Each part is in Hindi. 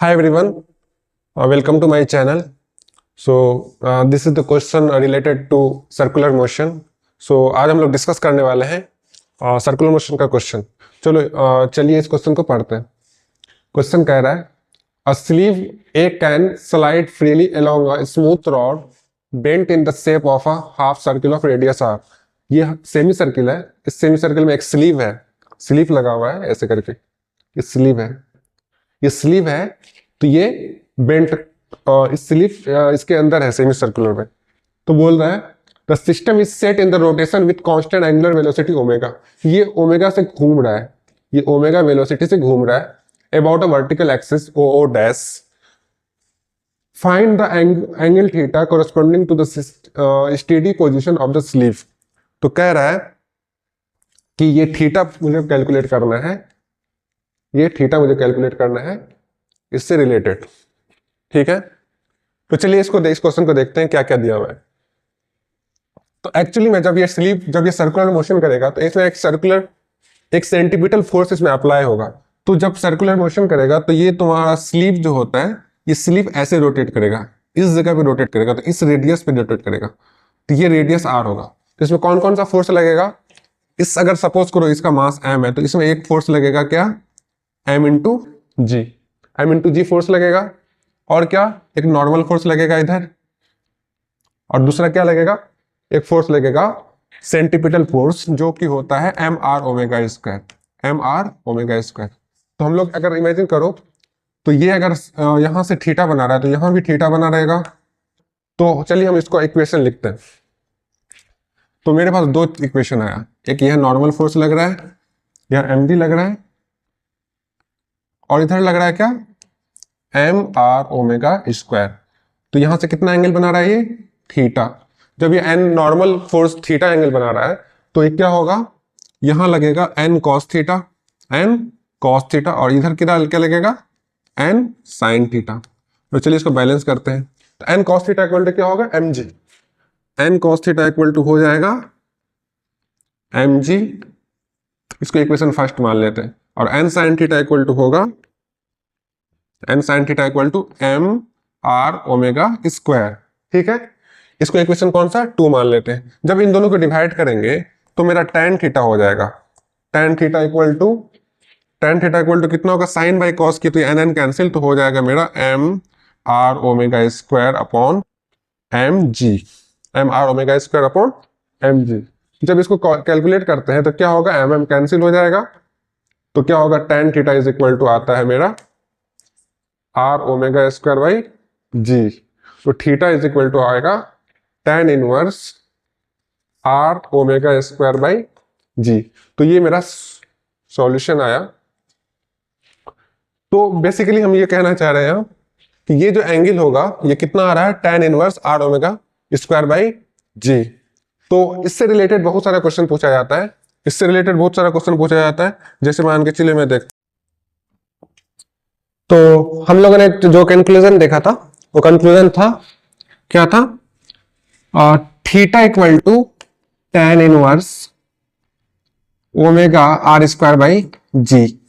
Hi everyone, welcome to my channel. This is the question related to circular motion. आज हम लोग डिस्कस करने वाले हैं सर्कुलर मोशन का क्वेश्चन। चलो चलिए इस क्वेश्चन को पढ़ते हैं। क्वेश्चन कह रहा है a sleeve A can slide freely along a smooth rod bent in the shape of a half circle of radius R. ये सेमी सर्किल है। इस सेमी सर्किल में एक स्लीव है, स्लीव लगा हुआ है ऐसे करके। ये स्लीव है, ये स्लीव है, तो ये बेंट इस स्लीव इसके अंदर है सेमी सर्कुलर में। तो बोल रहा है the system is set in the rotation with constant angular velocity omega. ये ओमेगा से घूम रहा है, ये ओमेगा वेलोसिटी से घूम रहा है about a vertical axis O O dash. Find the angle theta corresponding to the steady position of the sleeve. तो कह रहा है कि ये थीटा मुझे कैलकुलेट करना है, ये थीटा मुझे कैलकुलेट करना है इससे रिलेटेड। ठीक है, तो चलिए इस क्वेश्चन को देखते हैं क्या क्या दिया हुआ है। तो एक्चुअली में जब ये सर्कुलर मोशन करेगा तो इसमें एक सेंटीपिटल फोर्स इसमें अप्लाई होगा। तो जब सर्कुलर मोशन करेगा तो ये तुम्हारा स्लीव जो होता है, ये स्लीव ऐसे रोटेट करेगा, इस जगह पे रोटेट करेगा, तो इस रेडियस पे रोटेट करेगा, तो ये रेडियस आर होगा। तो इसमें कौन कौन सा फोर्स लगेगा? अगर सपोज करो इसका मास एम है तो इसमें एक फोर्स लगेगा क्या? एम इंटू जी फोर्स लगेगा। और क्या? एक नॉर्मल फोर्स लगेगा इधर, और दूसरा क्या लगेगा? एक फोर्स लगेगा सेंटीपिटल फोर्स जो कि होता है m are omega square, m are omega square. तो हम लोग अगर इमेजिन करो तो ये अगर यहां से थीटा बना रहा है तो यहां भी थीटा बना रहेगा। तो चलिए हम इसको इक्वेशन लिखते हैं। तो मेरे पास दो इक्वेशन आया, एक यह नॉर्मल फोर्स लग रहा है, यह एम डी लग रहा है, और इधर लग रहा है क्या? M are omega square. तो यहां से कितना एंगल बना रहा है? ये थीटा। जब ये N normal force theta angle बना रहा है तो ये क्या होगा? यहां लगेगा N cos theta, N cos theta, और इधर क्या लगेगा? N sine theta. तो चलिए इसको बैलेंस करते हैं। तो N cos theta equal to क्या होगा? M g. N cos theta equal to हो जाएगा एम जी, इसको इक्वेशन फर्स्ट मान लेते हैं। और N sine theta equal to होगा N sine theta equal to M are omega square. ठीक है, इसको इक्वेशन कौन सा? 2 मान लेते हैं। जब इन दोनों को डिवाइड करेंगे तो मेरा tan थीटा हो जाएगा। tan थीटा इक्वल टू कितना होगा? साइन बाई कॉस की, तो एन एन कैंसिल, तो हो जाएगा मेरा m are omega square upon m g, m are omega square upon m g. जब इसको कैलकुलेट करते हैं तो क्या होगा? एम एम कैंसिल हो जाएगा, तो क्या होगा? tan theta is equal to आता है मेरा R omega square by G. तो थीटा इज इक्वल टू आएगा tan inverse R omega square by G. तो ये मेरा सॉल्यूशन आया। तो बेसिकली हम ये कहना चाह रहे हैं कि ये जो एंगल होगा ये कितना आ रहा है? tan inverse R omega square by G. तो इससे रिलेटेड बहुत सारा क्वेश्चन पूछा जाता है, जैसे मान के चलिए मैं देख। तो हम लोगों ने जो कंक्लूजन देखा था वो कंक्लूजन था क्या था? Theta equal to tan inverse omega R square by G.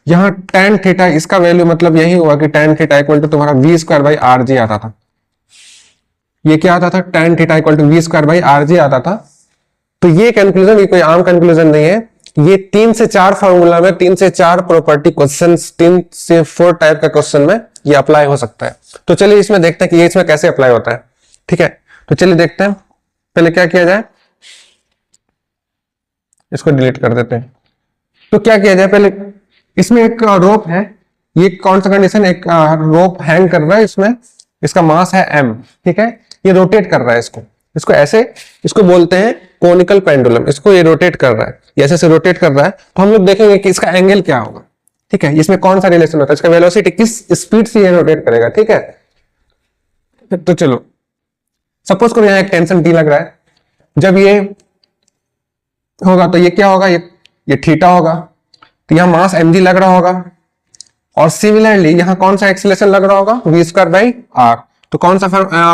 यहां tan थीटा, इसका वैल्यू मतलब यही हुआ कि tan थीटा इक्वल टू तुम्हारा V square by R G आता था। ये क्या आता था? tan theta equal to V square by R G आता था। तो ये कंक्लूजन, ये कोई आम कंक्लूजन नहीं है, ये 3 से 4 फॉर्मूला में, 3 से 4 प्रॉपर्टी क्वेश्चन, 3 से 4 टाइप का क्वेश्चन में ये अप्लाई हो सकता है। तो चलिए इसमें देखते हैं कि ये इसमें कैसे अप्लाई होता है। ठीक है, तो चलिए देखते हैं। पहले क्या किया जाए, इसको डिलीट कर देते हैं। तो क्या किया जाए, पहले इसमें एक रोप है, ये कौन सा कंडीशन? एक रोप हैंग कर रहा है, इसमें इसका मास है m। ठीक है, ये रोटेट कर रहा है इसको ऐसे, इसको बोलते हैं कोनिकल पेंडुलम। इसको ये रोटेट कर रहा है, ऐसे से रोटेट कर रहा है। तो हम लोग देखेंगे कि इसका एंगल क्या होगा। ठीक है, इसमें कौन सा रिलेशन होता है, इसका वेलोसिटी किस स्पीड से ये रोटेट करेगा। ठीक है, तो चलो सपोज करो यहाँ एक टेंशन टी लग रहा है। जब ये होगा तो ये क्या होगा? ये थीटा होगा, तो यहाँ मास mg लग रहा होगा, और सिमिलरली यहाँ कौन सा एक्सीलरेशन लग रहा होगा? v square by R. तो कौन सा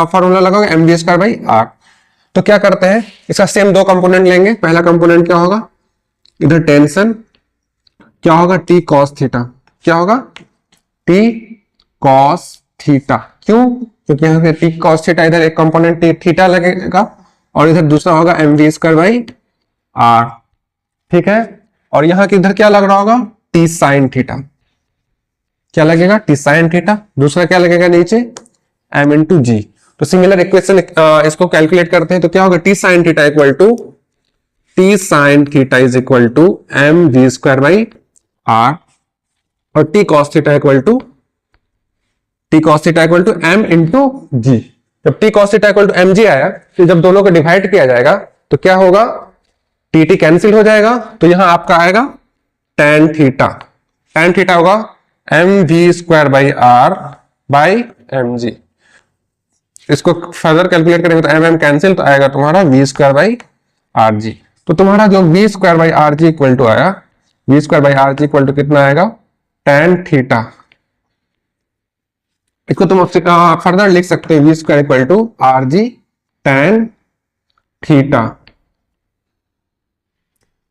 फॉर्मूला लगाओगे? mv square by R. तो क्या करते हैं, इसका सेम दो कंपोनेंट लेंगे। पहला कंपोनेंट क्या होगा? इधर टेंशन क्या होगा? t cos theta. क्या होगा? t cos theta. क्यों? क्योंकि यहाँ पे टी कॉस थीटा, इधर एक कंपोनेंट थीटा लगेगा और इधर दूसरा होगा M V square by R. ठीक है, और यहाँ के इधर क्या लग रहा होगा? T sine theta. क्या लगेगा? T sine theta. दूसरा क्या लगेगा नीचे? M into G. तो सिमिलर इक्वेशन इसको कैलकुलेट करते हैं तो क्या होगा? T sine theta equal to T sine theta is equal to M V square by R, और T cos theta equal to M into G. जब T cos theta equal to M G आया, तो जब दोनों को डिवाइड किया जाएगा तो क्या होगा? टी टी कैंसिल हो जाएगा, तो यहां आपका आएगा टेन थीटा। टेन थीटा होगा M V square by R by M G. इसको फर्दर कैलकुलेट करेंगे तो एम एम कैंसिल, तो आएगा तुम्हारा V square by R G. तो तुम्हारा जो V square by R G equal to आया, V square by R G equal to कितना आएगा? Tan theta. इसको तुम फर्दर लिख सकते हो V square equal to R G tan theta.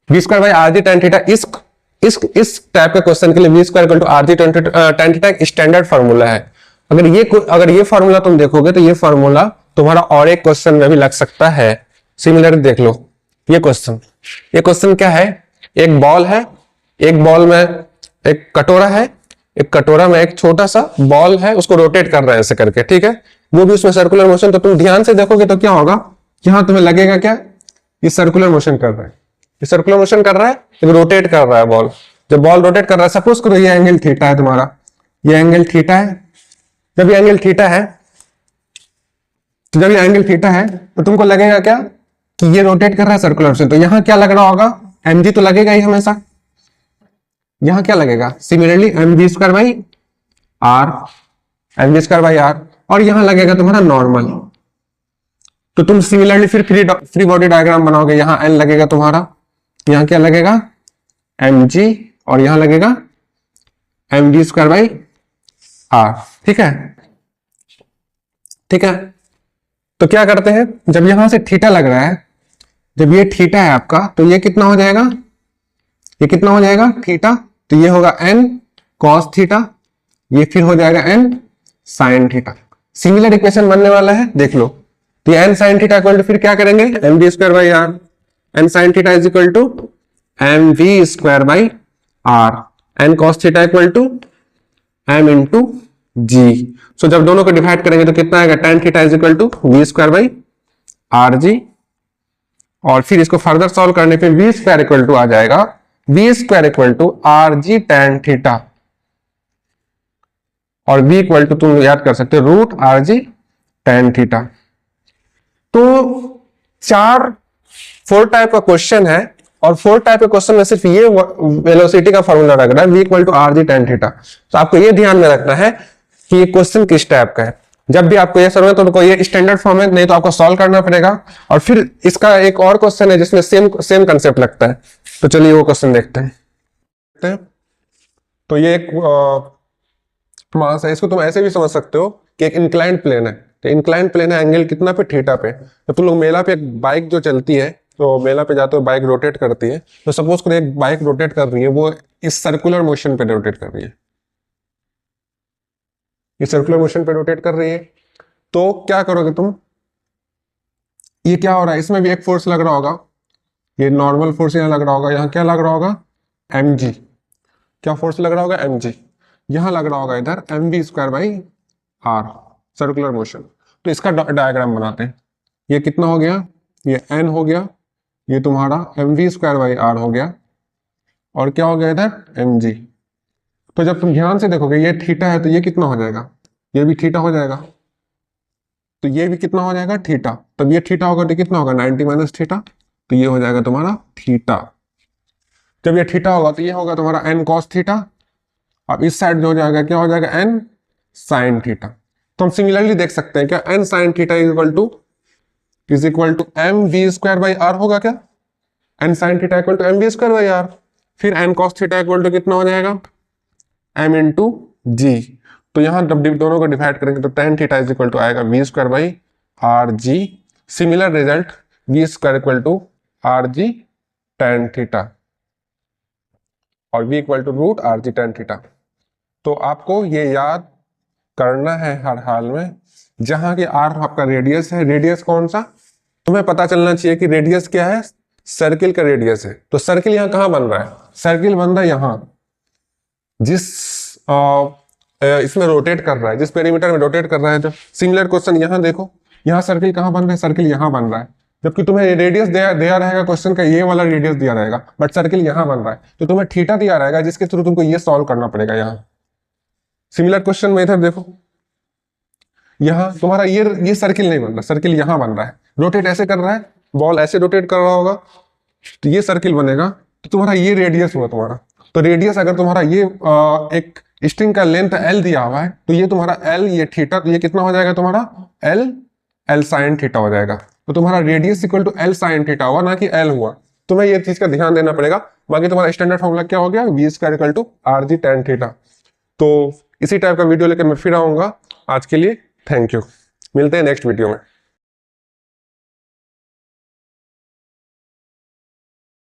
V square by R G tan theta इस टाइप के क्वेश्चन के लिए V square equal to R G tan theta एक स्टैंडर्ड फार्मूला है। अगर ये फार्मूला तुम देखोगे तो ये फार्मूला तुम्हारा और एक क्वेश्चन में भी लग सकता है। सिमिलर देख लो ये क्वेश्चन क्या है? एक बॉल है, एक बॉल में एक कटोरा है, एक कटोरा में एक छोटा सा बॉल है, उसको रोटेट कर रहा है ऐसे करके। ठीक है, वो भी उसमें सर्कुलर मोशन। तो तुम ध्यान से देखोगे तो क्या होगा? यहां तुम्हें लगेगा क्या? ये सर्कुलर मोशन कर रहा है, ये सर्कुलर मोशन कर रहा है, लेकिन रोटेट कर रहा है बॉल। जब बॉल रोटेट कर रहा है, सपोज करो ये एंगल थीटा है तुम्हारा, ये एंगल थीटा है। जब ये एंगल थीटा है, तो जब ये एंगल थीटा है तो तुमको लगेगा क्या कि ये रोटेट कर रहा है सर्कुलर मोशन। तो यहां क्या लग रहा होगा? एम जी तो लगेगा ही हमेशा। यहां क्या लगेगा? Similarly M V square by R, M V square by R, और यहां लगेगा तुम्हारा नॉर्मल। तो तुम सिमिलरली फिर फ्री बॉडी डायग्राम बनाओगे। यहां एन लगेगा तुम्हारा, यहां क्या लगेगा? एम जी, और यहां लगेगा M V square by R. ठीक है, ठीक है। तो क्या करते हैं, जब यहां से थीटा लग रहा है, जब ये थीटा है आपका, तो ये कितना हो जाएगा? ये कितना हो जाएगा? थीटा। तो ये होगा एन कॉस थीटा, ये फिर हो जाएगा N sine theta. Similar equation बनने वाला है, देख लो। तो N sine theta equal to फिर क्या करेंगे? M V square by R. N sine theta is equal to M V square by R. N cos theta equal to M into G. So जब दोनों को डिवाइड करेंगे तो कितना आएगा? Tan theta is equal to V square by R G, और फिर इसको फर्दर सॉल्व करने पे वी स्क्वायर इक्वल टू आ जाएगा V square equal to R G tan theta, और वी इक्वल टू तुम याद कर सकते हो root R G tan theta. तो फोर टाइप का क्वेश्चन है, और फोर टाइप के क्वेश्चन में सिर्फ ये वेलोसिटी का फॉर्मूला लग रहा है V equal to R G tan theta. तो आपको ये ध्यान में रखना है कि ये क्वेश्चन किस टाइप का है। जब भी आपको ये समझ तो ये स्टैंडर्ड फॉर्म है, नहीं तो आपको सॉल्व करना पड़ेगा। और फिर इसका एक और क्वेश्चन है जिसमें सेम कंसेप्ट लगता है। तो चलिए वो क्वेश्चन देखते हैं। तो ये एक मास है, इसको तुम ऐसे भी समझ सकते हो कि एक इंक्लाइंड प्लेन है। तो इंक्लाइंड प्लेन है, एंगल कितना पे? थीटा पे। तो तुम लोग मेला पे एक बाइक जो चलती है, तो मेला पे जाते हो, बाइक रोटेट करती है। तो सपोज करो एक बाइक रोटेट कर रही है, वो इस सर्कुलर मोशन पे रोटेट कर रही है, इस सर्कुलर मोशन पे रोटेट कर रही है। तो क्या करोगे तुम? ये क्या हो रहा है? इसमें भी एक फोर्स लग रहा होगा, ये नॉर्मल फोर्स यहाँ लग रहा होगा। यहाँ क्या लग रहा होगा? M G. क्या फोर्स लग रहा होगा? M G. यहां लग रहा होगा इधर M V square by R, circular motion. तो इसका डायग्राम बनाते हैं। ये कितना हो गया? ये एन हो गया, ये तुम्हारा M V square by R हो गया, और क्या हो गया इधर? M G. तो जब तुम ध्यान से देखोगे ये थीटा है, तो ये कितना हो जाएगा? ये भी थीटा हो जाएगा। तो ये भी कितना हो जाएगा? थीटा। तब ये थीटा होगा तो कितना होगा? 90 माइनस थीटा। तो ये हो जाएगा तुम्हारा थीटा। जब ये थीटा होगा तो ये होगा तुम्हारा एन कॉस थीटा। अब इस साइड जो हो जाएगा क्या हो जाएगा? N sine theta. तो हम सिमिलरली देख सकते हैं क्या N sine theta is equal to M V square by R होगा क्या? N sine theta equal to M V square by R. फिर N cos theta equal to कितना हो जाएगा? M into G. तो यहां जब दोनों को डिवाइड करेंगे तो tan theta is equal to आएगा V square by R G. Similar result we square equal to R G tan theta, और v equal to root R G tan theta. तो आपको ये याद करना है हर हाल में। जहां की आर आपका रेडियस है, रेडियस कौन सा तुम्हें पता चलना चाहिए कि रेडियस क्या है, सर्किल का रेडियस है। तो सर्किल यहां कहां बन रहा है, सर्किल बन रहा है यहां, जिस इसमें रोटेट कर रहा है, जिस पेरीमीटर में रोटेट कर रहा है। जो सिमिलर क्वेश्चन यहां देखो, यहां सर्किल कहां बन रहा है, सर्किल यहां बन रहा है। जबकि तुम्हें रेडियस दिया रहेगा क्वेश्चन का, ये वाला रेडियस दिया रहेगा, बट सर्किल यहां बन रहा है, तो तुम्हें थीटा दिया रहेगा जिसके थ्रू तुमको ये सॉल्व करना पड़ेगा। यहाँ सिमिलर क्वेश्चन में इधर देखो, यहाँ तुम्हारा ये सर्किल नहीं बन रहा, सर्किल यहां बन रहा है, रोटेट ऐसे कर रहा है, बॉल ऐसे रोटेट कर रहा होगा, तो ये सर्किल बनेगा। तो तुम्हारा ये रेडियस हुआ तुम्हारा। तो रेडियस अगर तुम्हारा ये एक स्ट्रिंग का लेंथ एल दिया हुआ है, तो ये तुम्हारा एल, ये थीटा, तो ये कितना हो जाएगा तुम्हारा एल साइन थीटा हो जाएगा। तो तुम्हारा radius equal to L sine theta हुआ, ना कि एल हुआ। तुम्हें ये चीज का ध्यान देना पड़ेगा। बाकी तुम्हारा स्टैंडर्ड फॉर्मूला क्या हो गया, V square equal to R G tan theta. तो इसी टाइप का वीडियो लेकर मैं फिर आऊंगा। आज के लिए थैंक यू, मिलते हैं नेक्स्ट वीडियो में।